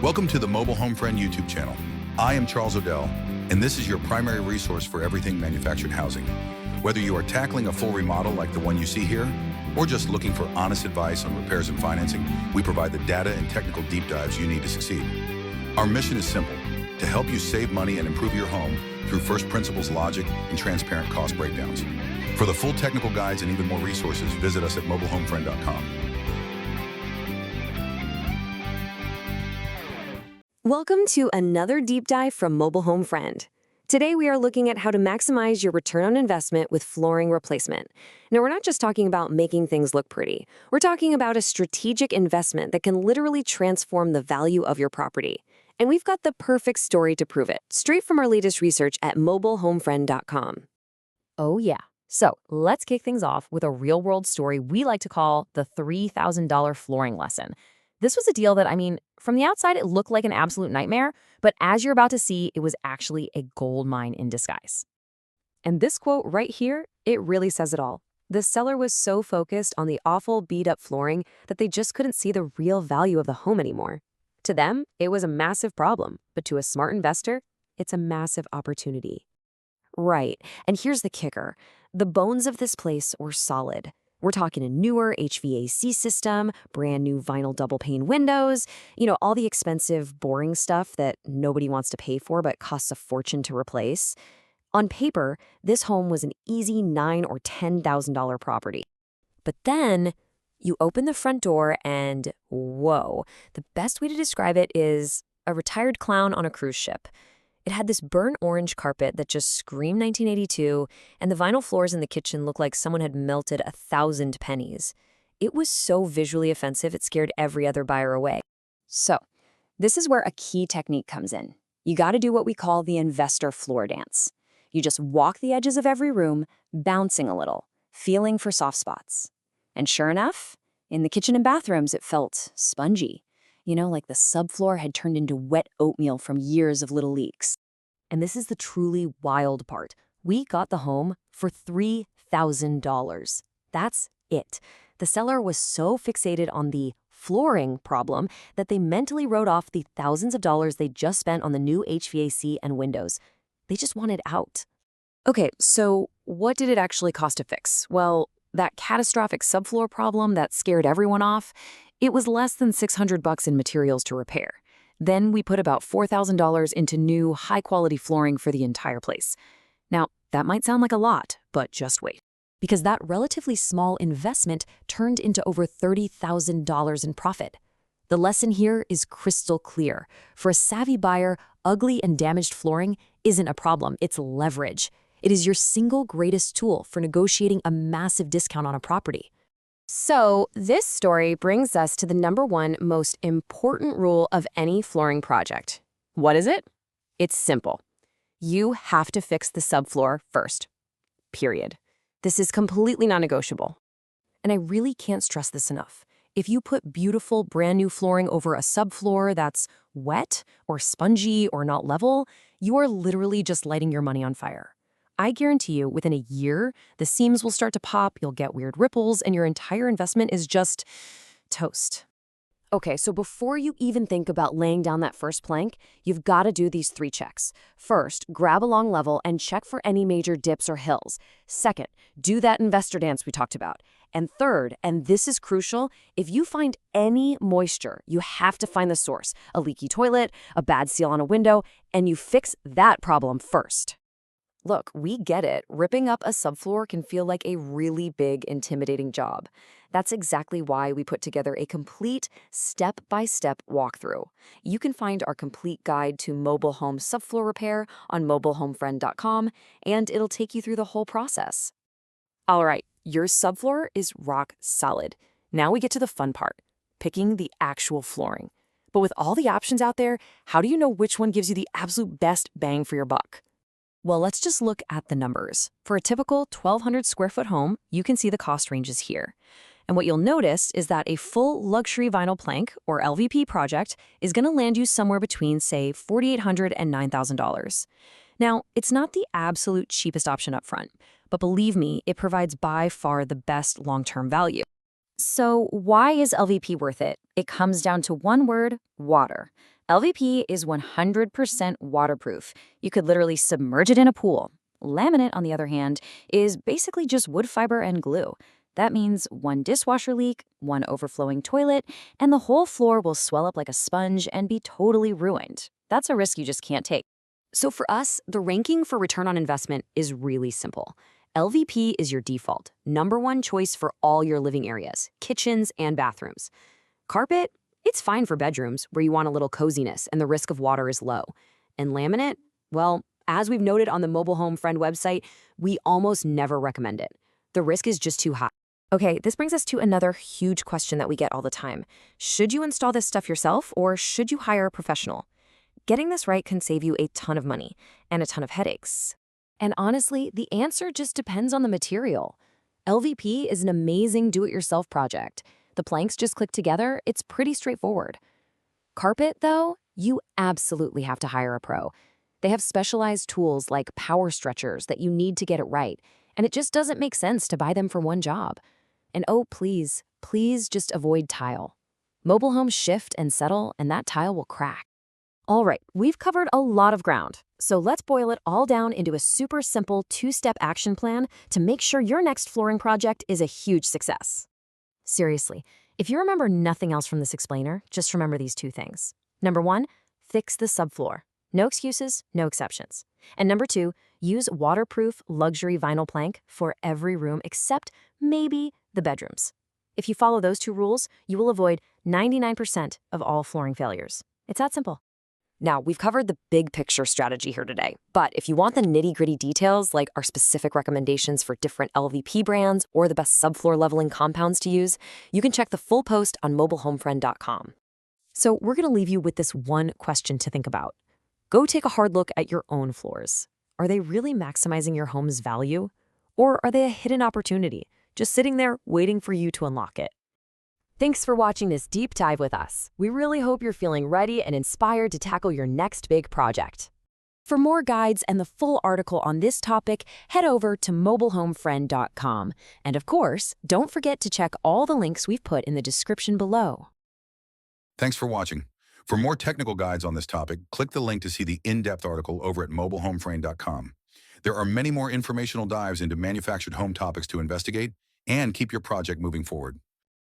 Welcome to the Mobile Home Friend YouTube channel. I am Charles O'Dell, and this is your primary resource for everything manufactured housing. Whether you are tackling a full remodel like the one you see here, or just looking for honest advice on repairs and financing, we provide the data and technical deep dives you need to succeed. Our mission is simple: to help you save money and improve your home through first principles logic and transparent cost breakdowns. For the full technical guides and even more resources, visit us at mobilehomefriend.com. Welcome to another deep dive from Mobile Home Friend. Today we are looking at how to maximize your return on investment with flooring replacement. Now, we're not just talking about making things look pretty. We're talking about a strategic investment that can literally transform the value of your property. And we've got the perfect story to prove it, straight from our latest research at mobilehomefriend.com. Oh yeah. So let's kick things off with a real-world story we like to call the $3,000 flooring lesson. This was a deal that, from the outside, it looked like an absolute nightmare, but as you're about to see, it was actually a gold mine in disguise. And this quote right here, it really says it all. The seller was so focused on the awful beat-up flooring that they just couldn't see the real value of the home anymore. To them, it was a massive problem, but to a smart investor, it's a massive opportunity. Right, and here's the kicker. The bones of this place were solid. We're talking a newer HVAC system, brand new vinyl double-pane windows, all the expensive, boring stuff that nobody wants to pay for but costs a fortune to replace. On paper, this home was an easy $9,000 or $10,000 property. But then you open the front door and, whoa, the best way to describe it is a retired clown on a cruise ship. It had this burnt orange carpet that just screamed 1982, and the vinyl floors in the kitchen looked like someone had melted 1,000 pennies. It was so visually offensive, it scared every other buyer away. So, this is where a key technique comes in. You got to do what we call the investor floor dance. You just walk the edges of every room, bouncing a little, feeling for soft spots. And sure enough, in the kitchen and bathrooms, it felt spongy. Like the subfloor had turned into wet oatmeal from years of little leaks. And this is the truly wild part. We got the home for $3,000. That's it. The seller was so fixated on the flooring problem that they mentally wrote off the thousands of dollars they just spent on the new HVAC and windows. They just wanted out. Okay, so what did it actually cost to fix? Well, that catastrophic subfloor problem that scared everyone off, it was less than $600 in materials to repair. Then we put about $4,000 into new, high-quality flooring for the entire place. Now, that might sound like a lot, but just wait. Because that relatively small investment turned into over $30,000 in profit. The lesson here is crystal clear. For a savvy buyer, ugly and damaged flooring isn't a problem, it's leverage. It is your single greatest tool for negotiating a massive discount on a property. So, this story brings us to the #1 most important rule of any flooring project. What is it? It's simple. You have to fix the subfloor first. Period. This is completely non-negotiable. And I really can't stress this enough. If you put beautiful, brand new flooring over a subfloor that's wet or spongy or not level, you are literally just lighting your money on fire. I guarantee you, within a year, the seams will start to pop, you'll get weird ripples, and your entire investment is just toast. Okay, so before you even think about laying down that first plank, you've got to do these 3 checks. First, grab a long level and check for any major dips or hills. Second, do that investor dance we talked about. And third, and this is crucial, if you find any moisture, you have to find the source, a leaky toilet, a bad seal on a window, and you fix that problem first. Look, we get it. Ripping up a subfloor can feel like a really big, intimidating job. That's exactly why we put together a complete step-by-step walkthrough. You can find our complete guide to mobile home subfloor repair on mobilehomefriend.com, and it'll take you through the whole process. All right, your subfloor is rock solid. Now we get to the fun part, picking the actual flooring. But with all the options out there, how do you know which one gives you the absolute best bang for your buck? Well, let's just look at the numbers. For a typical 1,200 square foot home, you can see the cost ranges here. And what you'll notice is that a full luxury vinyl plank, or LVP project, is going to land you somewhere between, say, $4,800 and $9,000. Now, it's not the absolute cheapest option up front, but believe me, it provides by far the best long-term value. So why is LVP worth it? It comes down to one word: water. LVP is 100% waterproof. You could literally submerge it in a pool. Laminate, on the other hand, is basically just wood fiber and glue. That means one dishwasher leak, one overflowing toilet, and the whole floor will swell up like a sponge and be totally ruined. That's a risk you just can't take. So for us, the ranking for return on investment is really simple. LVP is your default, #1 choice for all your living areas, kitchens and bathrooms. Carpet, it's fine for bedrooms where you want a little coziness and the risk of water is low. And laminate, well, as we've noted on the Mobile Home Friend website, we almost never recommend it. The risk is just too high. Okay, this brings us to another huge question that we get all the time. Should you install this stuff yourself or should you hire a professional? Getting this right can save you a ton of money and a ton of headaches. And honestly, the answer just depends on the material. LVP is an amazing do-it-yourself project. The planks just click together, it's pretty straightforward. Carpet, though, you absolutely have to hire a pro. They have specialized tools like power stretchers that you need to get it right, and it just doesn't make sense to buy them for one job. And oh, please, please just avoid tile. Mobile homes shift and settle, and that tile will crack. All right, we've covered a lot of ground, so let's boil it all down into a super simple 2-step action plan to make sure your next flooring project is a huge success. Seriously, if you remember nothing else from this explainer, just remember these 2 things. #1, fix the subfloor. No excuses, no exceptions. And #2, use waterproof luxury vinyl plank for every room except maybe the bedrooms. If you follow those 2 rules, you will avoid 99% of all flooring failures. It's that simple. Now, we've covered the big picture strategy here today, but if you want the nitty-gritty details like our specific recommendations for different LVP brands or the best subfloor leveling compounds to use, you can check the full post on mobilehomefriend.com. So we're going to leave you with this one question to think about. Go take a hard look at your own floors. Are they really maximizing your home's value? Or are they a hidden opportunity, just sitting there waiting for you to unlock it? Thanks for watching this deep dive with us. We really hope you're feeling ready and inspired to tackle your next big project. For more guides and the full article on this topic, head over to mobilehomefriend.com. And of course, don't forget to check all the links we've put in the description below. Thanks for watching. For more technical guides on this topic, click the link to see the in-depth article over at mobilehomefriend.com. There are many more informational dives into manufactured home topics to investigate and keep your project moving forward.